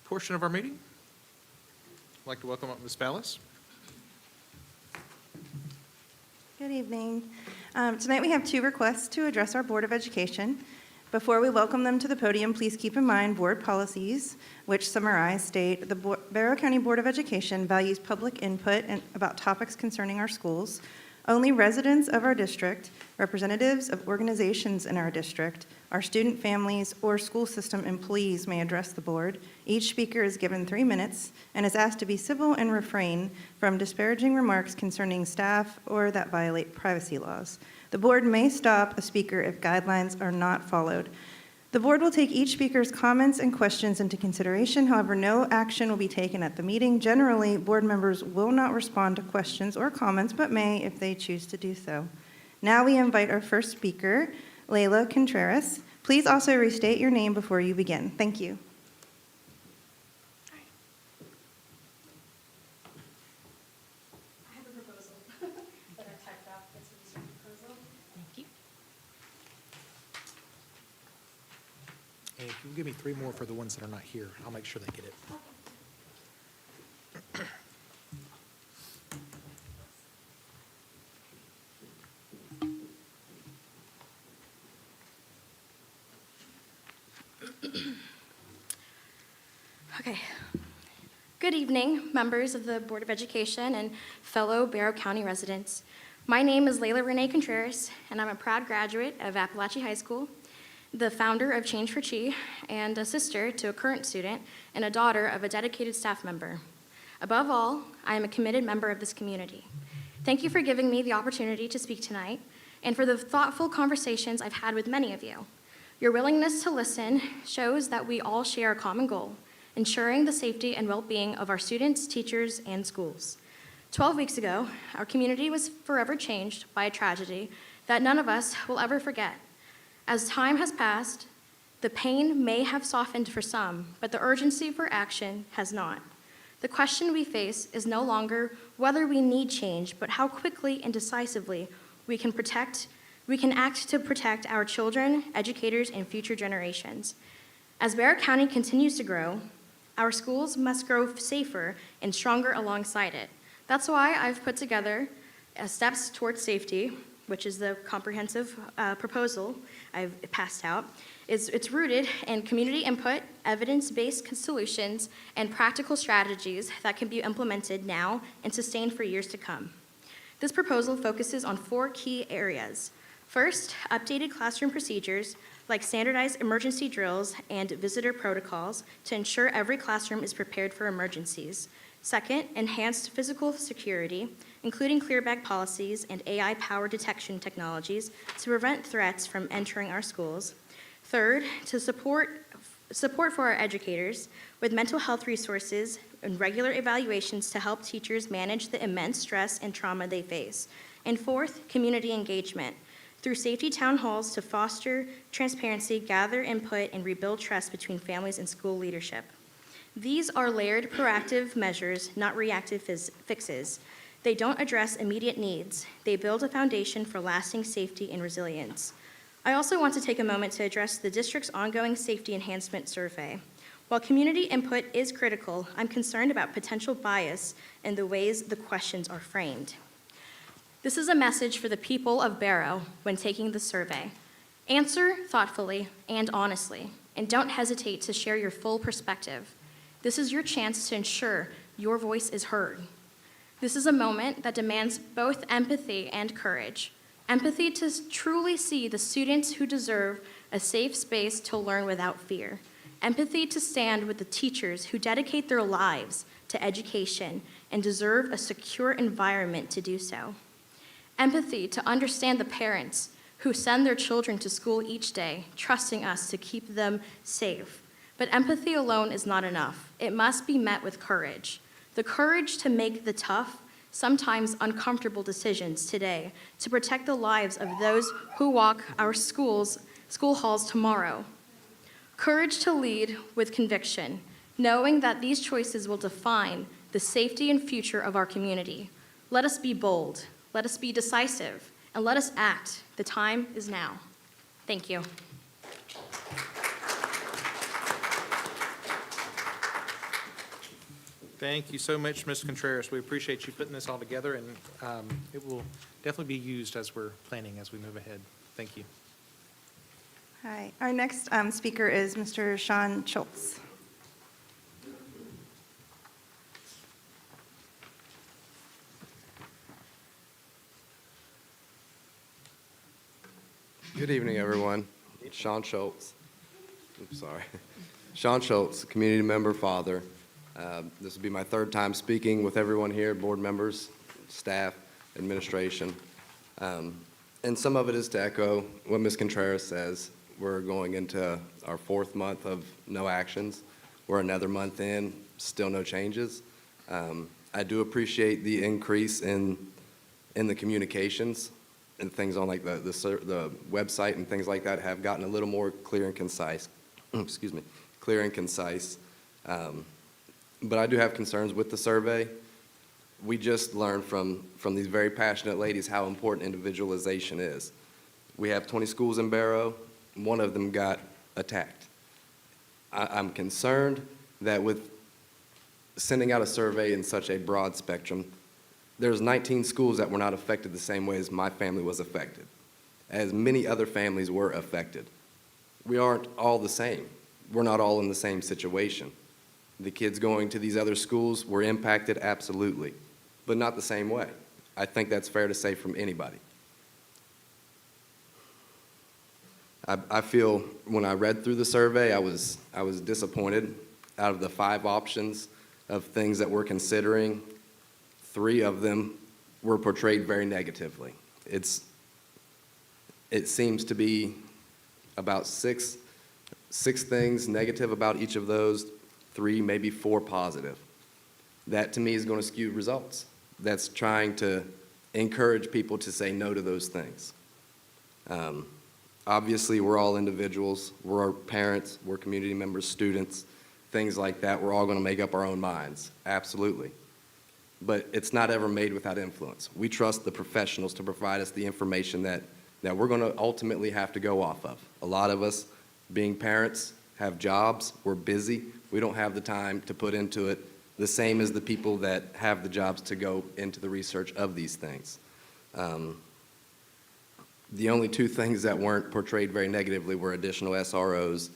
portion of our meeting. I'd like to welcome up Ms. Ballas.
Good evening. Tonight we have two requests to address our Board of Education. Before we welcome them to the podium, please keep in mind board policies, which summarize state the Barrow County Board of Education values public input about topics concerning our schools. Only residents of our district, representatives of organizations in our district, our student families, or school system employees may address the board. Each speaker is given 3 minutes and is asked to be civil and refrain from disparaging remarks concerning staff or that violate privacy laws. The board may stop a speaker if guidelines are not followed. The board will take each speaker's comments and questions into consideration. However, no action will be taken at the meeting. Generally, board members will not respond to questions or comments, but may if they choose to do so. Now we invite our first speaker, Layla Contreras. Please also restate your name before you begin. Thank you.
I have a proposal that I typed up. It's a research proposal.
Thank you.
And if you can give me 3 more for the ones that are not here, I'll make sure they get it.
Okay. Good evening, members of the Board of Education and fellow Barrow County residents. My name is Layla Renee Contreras, and I'm a proud graduate of Appalachian High School, the founder of Change for Chi, and a sister to a current student and a daughter of a dedicated staff member. Above all, I am a committed member of this community. Thank you for giving me the opportunity to speak tonight and for the thoughtful conversations I've had with many of you. Your willingness to listen shows that we all share a common goal, ensuring the safety and well-being of our students, teachers, and schools. 12 weeks ago, our community was forever changed by a tragedy that none of us will ever forget. As time has passed, the pain may have softened for some, but the urgency for action has not. The question we face is no longer whether we need change, but how quickly and decisively we can act to protect our children, educators, and future generations. As Barrow County continues to grow, our schools must grow safer and stronger alongside it. That's why I've put together Steps Towards Safety, which is the comprehensive proposal I've passed out. It's rooted in community input, evidence-based solutions, and practical strategies that can be implemented now and sustained for years to come. This proposal focuses on 4 key areas. First, updated classroom procedures like standardized emergency drills and visitor protocols to ensure every classroom is prepared for emergencies. Second, enhanced physical security, including clear bag policies and AI-powered detection technologies to prevent threats from entering our schools. Third, to support for our educators with mental health resources and regular evaluations to help teachers manage the immense stress and trauma they face. And fourth, community engagement through safety town halls to foster transparency, gather input, and rebuild trust between families and school leadership. These are layered, proactive measures, not reactive fixes. They don't address immediate needs. They build a foundation for lasting safety and resilience. I also want to take a moment to address the district's ongoing safety enhancement survey. While community input is critical, I'm concerned about potential bias in the ways the questions are framed. This is a message for the people of Barrow when taking the survey. Answer thoughtfully and honestly, and don't hesitate to share your full perspective. This is your chance to ensure your voice is heard. This is a moment that demands both empathy and courage. Empathy to truly see the students who deserve a safe space to learn without fear. Empathy to stand with the teachers who dedicate their lives to education and deserve a secure environment to do so. Empathy to understand the parents who send their children to school each day, trusting us to keep them safe. But empathy alone is not enough. It must be met with courage. The courage to make the tough, sometimes uncomfortable decisions today to protect the lives of those who walk our school halls tomorrow. Courage to lead with conviction, knowing that these choices will define the safety and future of our community. Let us be bold, let us be decisive, and let us act. The time is now. Thank you.
Thank you so much, Ms. Contreras. We appreciate you putting this all together, and it will definitely be used as we're planning as we move ahead. Thank you.
Hi. Our next speaker is Mr. Sean Schultz.
Good evening, everyone. Sean Schultz. Oops, sorry. Sean Schultz, community member, father. This will be my 3rd time speaking with everyone here, board members, staff, administration. And some of it is to echo what Ms. Contreras says. We're going into our 4th month of no actions. We're another month in, still no changes. I do appreciate the increase in the communications and things on like the website and things like that have gotten a little more clear and concise. Excuse me, clear and concise. But I do have concerns with the survey. We just learned from these very passionate ladies how important individualization is. We have 20 schools in Barrow. One of them got attacked. I'm concerned that with sending out a survey in such a broad spectrum, there's 19 schools that were not affected the same way as my family was affected, as many other families were affected. We aren't all the same. We're not all in the same situation. The kids going to these other schools were impacted, absolutely, but not the same way. I think that's fair to say from anybody. I feel when I read through the survey, I was disappointed. Out of the 5 options of things that we're considering, 3 of them were portrayed very negatively. it seems to be about six things negative about each of those, 3, maybe 4 positive. That to me is going to skew results. That's trying to encourage people to say no to those things. Obviously, we're all individuals. We're parents, we're community members, students, things like that. We're all going to make up our own minds, absolutely. But it's not ever made without influence. We trust the professionals to provide us the information that we're going to ultimately have to go off of. A lot of us, being parents, have jobs. We're busy. We don't have the time to put into it, the same as the people that have the jobs to go into the research of these things. The only 2 things that weren't portrayed very negatively were additional SROs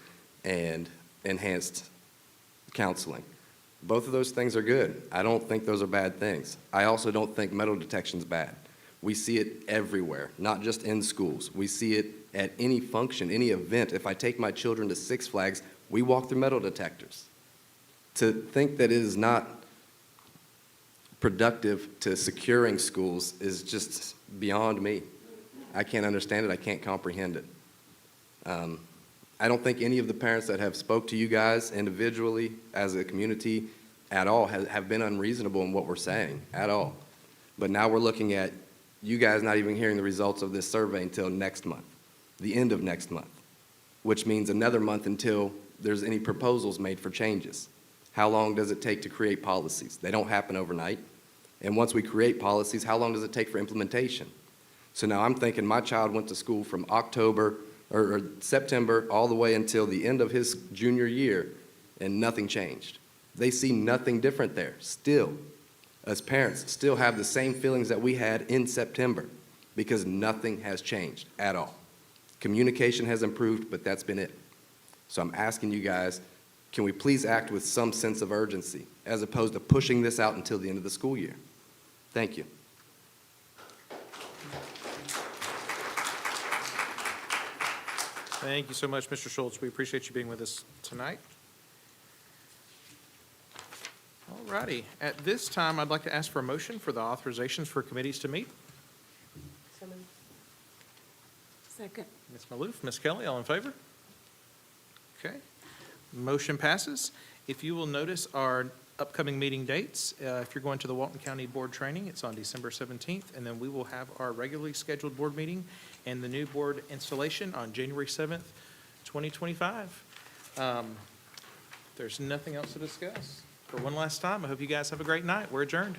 and enhanced counseling. Both of those things are good. I don't think those are bad things. I also don't think metal detection's bad. We see it everywhere, not just in schools. We see it at any function, any event. If I take my children to Six Flags, we walk through metal detectors. To think that it is not productive to securing schools is just beyond me. I can't understand it. I can't comprehend it. I don't think any of the parents that have spoke to you guys individually as a community at all have been unreasonable in what we're saying at all. But now we're looking at you guys not even hearing the results of this survey until next month, the end of next month, which means another month until there's any proposals made for changes. How long does it take to create policies? They don't happen overnight. And once we create policies, how long does it take for implementation? So now I'm thinking my child went to school from October or September all the way until the end of his junior year, and nothing changed. They see nothing different there. Still, as parents, still have the same feelings that we had in September because nothing has changed at all. Communication has improved, but that's been it. So I'm asking you guys, can we please act with some sense of urgency as opposed to pushing this out until the end of the school year? Thank you.
Thank you so much, Mr. Schultz. We appreciate you being with us tonight. All righty. At this time, I'd like to ask for a motion for the authorizations for committees to meet.
Second.
Ms. Maloof, Ms. Kelly, all in favor? Okay. Motion passes. If you will notice our upcoming meeting dates, if you're going to the Walton County Board Training, it's on December 17th, and then we will have our regularly scheduled board meeting and the new board installation on January 7th, 2025. There's nothing else to discuss. For one last time, I hope you guys have a great night. We're adjourned.